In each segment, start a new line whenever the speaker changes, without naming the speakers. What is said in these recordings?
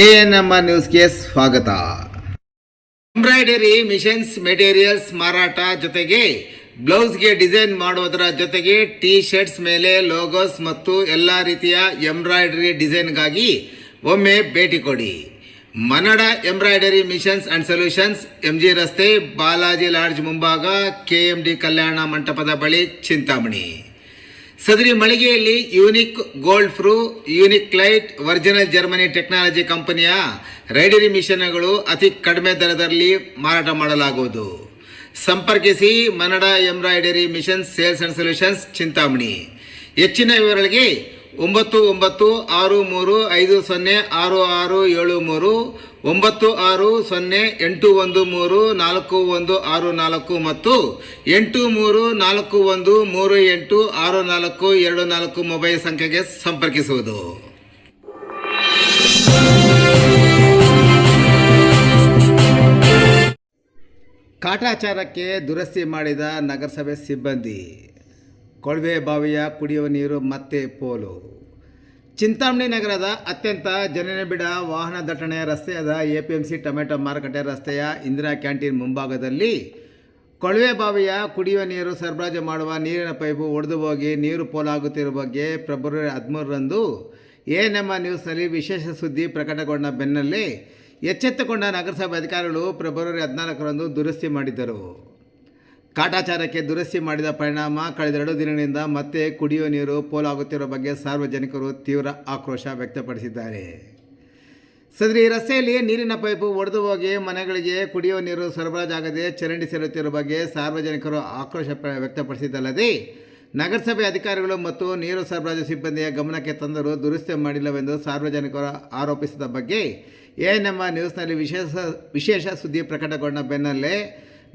ANM ನ್ಯೂಸ್ಗೆ ಸ್ವಾಗತ. Embroidery missions materials ಮಾರಾಟ ಜೊತೆಗೆ ಬ್ಲೌಸ್ಗೆ ಡಿಸೈನ್ ಮಾಡೋದರ ಜೊತೆಗೆ ಟೀ ಶರ್ಟ್ಸ್ ಮೇಲೆ ಲೋಗೋಸ್ ಮತ್ತು ಎಲ್ಲ ರೀತಿಯ ಎಂಬ್ರಾಯ್ಡರಿ ಡಿಸೈನ್ಗಾಗಿ ಒಮ್ಮೆ ಭೇಟಿ ಕೊಡಿ. Mannada embroidery machines and solutions, MG ರಸ್ತೆ, ಬಾಲಾಜಿ ಲಾಡ್ಜ್ ಮುಂಭಾಗ, ಕೆಎಂಡಿ ಕಲ್ಯಾಣ ಮಂಟಪದ ಬಳಿ, ಚಿಂತಾಮಣಿ. ಸದರಿ ಮಳಿಗೆಯಲ್ಲಿ ಯೂನಿಕ್ ಗೋಲ್ಡ್ ಫ್ರೂ, unique light, original Germany technology ಕಂಪನಿಯ ರೈಡರಿ ಮಿಷನ್ಗಳು ಅತಿ ಕಡಿಮೆ ದರದಲ್ಲಿ ಮಾರಾಟ ಮಾಡಲಾಗುವುದು. ಸಂಪರ್ಕಿಸಿ Mannada embroidery machines sales and solutions, Chintamani. ಹೆಚ್ಚಿನ ವಿವರಗಳಿಗೆ 9953506667 9608134164 ಮತ್ತು 8341386424 ಮೊಬೈಲ್ ಸಂಖ್ಯೆಗೆ ಸಂಪರ್ಕಿಸುವುದು. ಕಾಟಾಚಾರಕ್ಕೆ ದುರಸ್ತಿ ಮಾಡಿದ ನಗರಸಭೆ ಸಿಬ್ಬಂದಿ. ಕೊಳವೆ ಬಾವಿಯ ಕುಡಿಯುವ ನೀರು ಮತ್ತೆ ಪೋಲು. ಚಿಂತಾಮಣಿ ನಗರದ ಅತ್ಯಂತ ಜನನಿಬಿಡ ವಾಹನ ದಟ್ಟಣೆಯ ರಸ್ತೆಯಾದ ಎಪಿಎಂಸಿ ಟೊಮೆಟೊ ಮಾರುಕಟ್ಟೆ ರಸ್ತೆಯ ಇಂದಿರಾ ಕ್ಯಾಂಟೀನ್ ಮುಂಭಾಗದಲ್ಲಿ ಕೊಳವೆ ಬಾವಿಯ ಕುಡಿಯುವ ನೀರು ಸರಬರಾಜು ಮಾಡುವ ನೀರಿನ ಪೈಪು ಒಡೆದು ಹೋಗಿ ನೀರು ಪೋಲಾಗುತ್ತಿರುವ ಬಗ್ಗೆ ಫೆಬ್ರವರಿ 13ರಂದು ಎಎನ್ಎಂ ನ್ಯೂಸ್ನಲ್ಲಿ ವಿಶೇಷ ಸುದ್ದಿ ಪ್ರಕಟಗೊಂಡ ಬೆನ್ನಲ್ಲೇ ಎಚ್ಚೆತ್ತುಕೊಂಡ ನಗರಸಭೆ ಅಧಿಕಾರಿಗಳು ಫೆಬ್ರವರಿ 14ರಂದು ದುರಸ್ತಿ ಮಾಡಿದ್ದರು. ಕಾಟಾಚಾರಕ್ಕೆ ದುರಸ್ತಿ ಮಾಡಿದ ಪರಿಣಾಮ ಕಳೆದ 2 ದಿನಗಳಿಂದ ಮತ್ತೆ ಕುಡಿಯುವ ನೀರು ಪೋಲಾಗುತ್ತಿರುವ ಬಗ್ಗೆ ಸಾರ್ವಜನಿಕರು ತೀವ್ರ ಆಕ್ರೋಶ ವ್ಯಕ್ತಪಡಿಸಿದ್ದಾರೆ. ಸದರಿ ರಸ್ತೆಯಲ್ಲಿ ನೀರಿನ ಪೈಪು ಒಡೆದು ಹೋಗಿ ಮನೆಗಳಿಗೆ ಕುಡಿಯುವ ನೀರು ಸರಬರಾಜಾಗದೆ ಚರಂಡಿ ಸೇರುತ್ತಿರುವ ಬಗ್ಗೆ ಸಾರ್ವಜನಿಕರು ಆಕ್ರೋಶ ವ್ಯಕ್ತಪಡಿಸಿದ್ದಲ್ಲದೆ ನಗರಸಭೆ ಅಧಿಕಾರಿಗಳು ಮತ್ತು ನೀರು ಸರಬರಾಜು ಸಿಬ್ಬಂದಿಯ ಗಮನಕ್ಕೆ ತಂದರೂ ದುರಸ್ತಿ ಮಾಡಿಲ್ಲವೆಂದು ಸಾರ್ವಜನಿಕರು ಆರೋಪಿಸಿದ ಬಗ್ಗೆ ಎಎನ್ಎಂ ನ್ಯೂಸ್ನಲ್ಲಿ ವಿಶೇಷ ಸುದ್ದಿ ಪ್ರಕಟಗೊಂಡ ಬೆನ್ನಲ್ಲೇ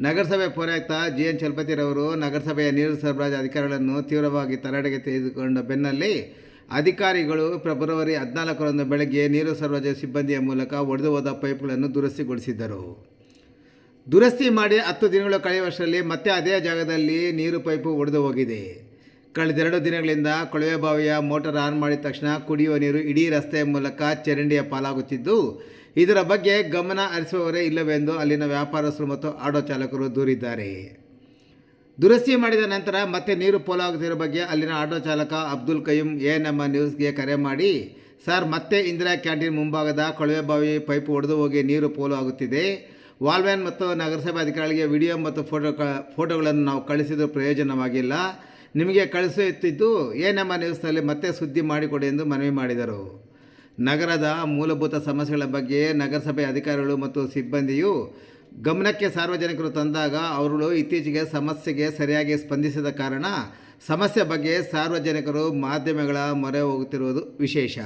ನಗರಸಭೆ ಪೌರಾಯುಕ್ತ GN ಚಲಪತಿರವರು ನಗರಸಭೆಯ ನೀರು ಸರಬರಾಜು ಅಧಿಕಾರಿಗಳನ್ನು ತೀವ್ರವಾಗಿ ತರಾಟೆಗೆ ತೆಗೆದುಕೊಂಡ ಬೆನ್ನಲ್ಲೇ ಅಧಿಕಾರಿಗಳು ಫೆಬ್ರವರಿ 14ರಂದು ಬೆಳಗ್ಗೆ ನೀರು ಸರಬರಾಜು ಸಿಬ್ಬಂದಿಯ ಮೂಲಕ ಒಡೆದು ಹೋದ ಪೈಪ್ಗಳನ್ನು ದುರಸ್ತಿಗೊಳಿಸಿದ್ದರು. ದುರಸ್ತಿ ಮಾಡಿ 10 ದಿನಗಳು ಕಳೆಯುವಷ್ಟರಲ್ಲಿ ಮತ್ತೆ ಅದೇ ಜಾಗದಲ್ಲಿ ನೀರು ಪೈಪು ಒಡೆದು ಹೋಗಿದೆ. ಕಳೆದ 2 ದಿನಗಳಿಂದ ಕೊಳವೆ ಬಾವಿಯ ಮೋಟಾರ್ ಆನ್ ಮಾಡಿದ ತಕ್ಷಣ ಕುಡಿಯುವ ನೀರು ಇಡೀ ರಸ್ತೆಯ ಮೂಲಕ ಚರಂಡಿಯ ಪಾಲಾಗುತ್ತಿದ್ದು, ಇದರ ಬಗ್ಗೆ ಗಮನ ಹರಿಸುವವರೇ ಇಲ್ಲವೆಂದು ಅಲ್ಲಿನ ವ್ಯಾಪಾರಸ್ಥರು ಮತ್ತು ಆಟೋ ಚಾಲಕರು ದೂರಿದ್ದಾರೆ. ದುರಸ್ತಿ ಮಾಡಿದ ನಂತರ ಮತ್ತೆ ನೀರು ಪೋಲಾಗುತ್ತಿರುವ ಬಗ್ಗೆ ಅಲ್ಲಿನ ಆಟೋ ಚಾಲಕ ಅಬ್ದುಲ್ ಕಯ್ಯೂಮ್ ಎಎನ್ಎಂ ನ್ಯೂಸ್ಗೆ ಕರೆ ಮಾಡಿ, ಸರ್, ಮತ್ತೆ ಇಂದಿರಾ ಕ್ಯಾಂಟೀನ್ ಮುಂಭಾಗದ ಕೊಳವೆ ಬಾವಿ ಪೈಪ್ ಒಡೆದು ಹೋಗಿ ನೀರು ಪೋಲು ಆಗುತ್ತಿದೆ. ವಾಲ್ವ್ಯಾನ್ ಮತ್ತು ನಗರಸಭೆ ಅಧಿಕಾರಿಗಳಿಗೆ ವಿಡಿಯೋ ಮತ್ತು ಫೋಟೋಗಳನ್ನು ನಾವು ಕಳಿಸಿದರೂ ಪ್ರಯೋಜನವಾಗಿಲ್ಲ. ನಿಮಗೆ ಕಳಿಸುತ್ತಿದ್ದು ಎಎನ್ಎಂ ನ್ಯೂಸ್ನಲ್ಲಿ ಮತ್ತೆ ಸುದ್ದಿ ಮಾಡಿಕೊಡಿ ಎಂದು ಮನವಿ ಮಾಡಿದರು. ನಗರದ ಮೂಲಭೂತ ಸಮಸ್ಯೆಗಳ ಬಗ್ಗೆ ನಗರಸಭೆ ಅಧಿಕಾರಿಗಳು ಮತ್ತು ಸಿಬ್ಬಂದಿಯು ಗಮನಕ್ಕೆ ಸಾರ್ವಜನಿಕರು ತಂದಾಗ ಅವರು ಇತ್ತೀಚೆಗೆ ಸಮಸ್ಯೆಗೆ ಸರಿಯಾಗಿ ಸ್ಪಂದಿಸದ ಕಾರಣ ಸಮಸ್ಯೆ ಬಗ್ಗೆ ಸಾರ್ವಜನಿಕರು ಮಾಧ್ಯಮಗಳ ಮೊರೆ ಹೋಗುತ್ತಿರುವುದು ವಿಶೇಷ.